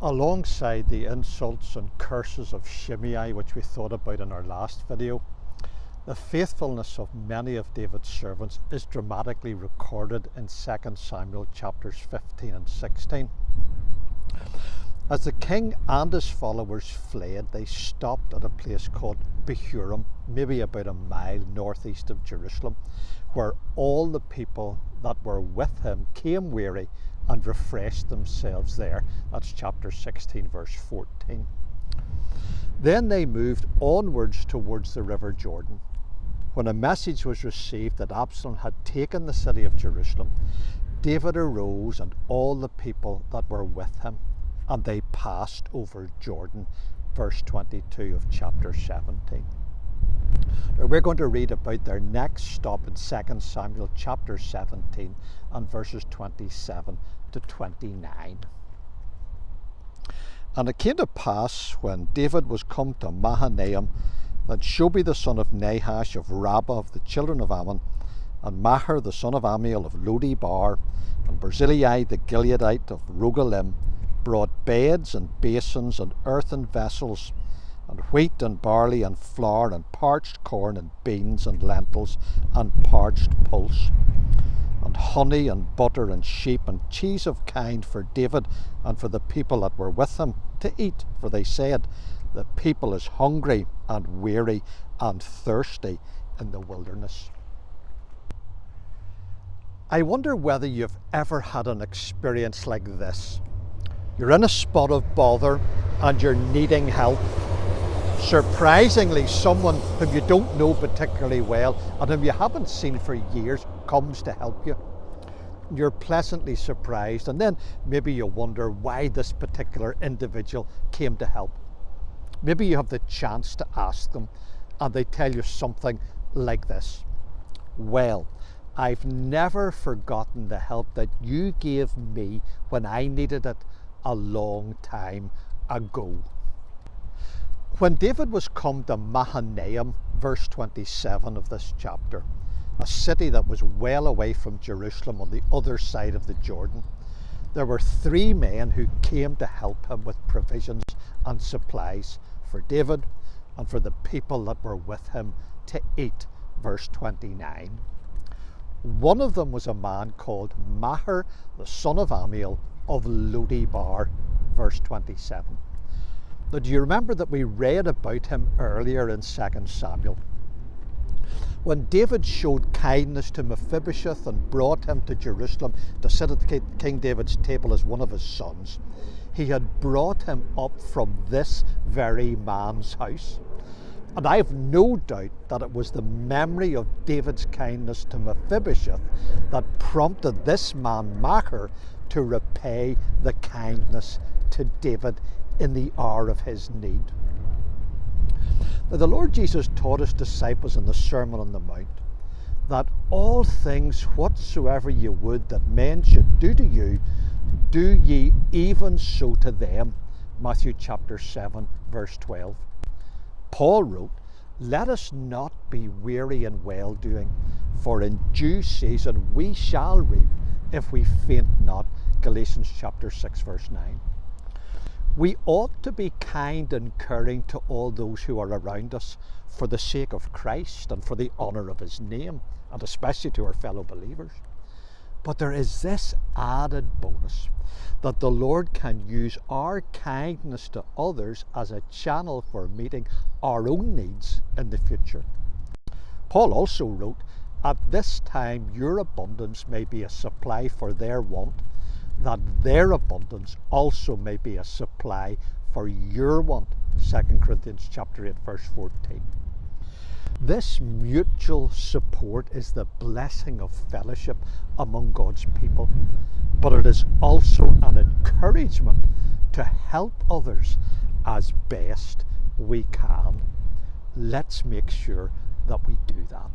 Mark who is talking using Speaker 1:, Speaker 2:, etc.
Speaker 1: Alongside the insults and curses of Shimei, which we thought about in our last video, the faithfulness of many of David's servants is dramatically recorded in 2 Samuel chapters 15 and 16. As the king and his followers fled, they stopped at a place called Bahurim, maybe about a mile northeast of Jerusalem, where all the people that were with him came weary and refreshed themselves there. That's chapter 16, verse 14. Then they moved onwards towards the river Jordan. When a message was received that Absalom had taken the city of Jerusalem, David arose and all the people that were with him, and they passed over Jordan, verse 22 of chapter 17. Now we're going to read about their next stop in 2 Samuel chapter 17 and verses 27 to 29. And it came to pass, when David was come to Mahanaim, that Shobi the son of Nahash of Rabbah of the children of Ammon, and Maher the son of Amiel of Lodi-bar, and Barzillai the Gileadite of Rogelim, brought beds and basins and earthen vessels, and wheat and barley and flour and parched corn and beans and lentils and parched pulse, and honey and butter and sheep and cheese of kind for David and for the people that were with him to eat. For they said, the people is hungry and weary and thirsty in the wilderness. I wonder whether you've ever had an experience like this. You're in a spot of bother and you're needing help. Surprisingly, someone whom you don't know particularly well and whom you haven't seen for years comes to help you. You're pleasantly surprised, and then maybe you wonder why this particular individual came to help. Maybe you have the chance to ask them and they tell you something like this: well, I've never forgotten the help that you gave me when I needed it a long time ago. When David was come to Mahanaim, verse 27 of this chapter, a city that was well away from Jerusalem on the other side of the Jordan, there were three men who came to help him with provisions and supplies for David and for the people that were with him to eat, verse 29. One of them was a man called Maher, the son of Amiel of Lodi-bar, verse 27. Now, do you remember that we read about him earlier in 2 Samuel? When David showed kindness to Mephibosheth and brought him to Jerusalem to sit at King David's table as one of his sons, he had brought him up from this very man's house. And I have no doubt that it was the memory of David's kindness to Mephibosheth that prompted this man Maher to repay the kindness to David in the hour of his need. Now, the Lord Jesus taught his disciples in the Sermon on the Mount that all things whatsoever ye would that men should do to you, do ye even so to them. Matthew chapter 7, verse 12. Paul wrote, let us not be weary in well-doing, for in due season we shall reap if we faint not. Galatians chapter 6, verse 9. We ought to be kind and caring to all those who are around us for the sake of Christ and for the honour of his name, and especially to our fellow believers. But there is this added bonus, that the Lord can use our kindness to others as a channel for meeting our own needs in the future. Paul also wrote, at this time your abundance may be a supply for their want, that their abundance also may be a supply for your want. 2 Corinthians chapter 8, verse 14. This mutual support is the blessing of fellowship among God's people, but it is also an encouragement to help others as best we can. Let's make sure that we do that.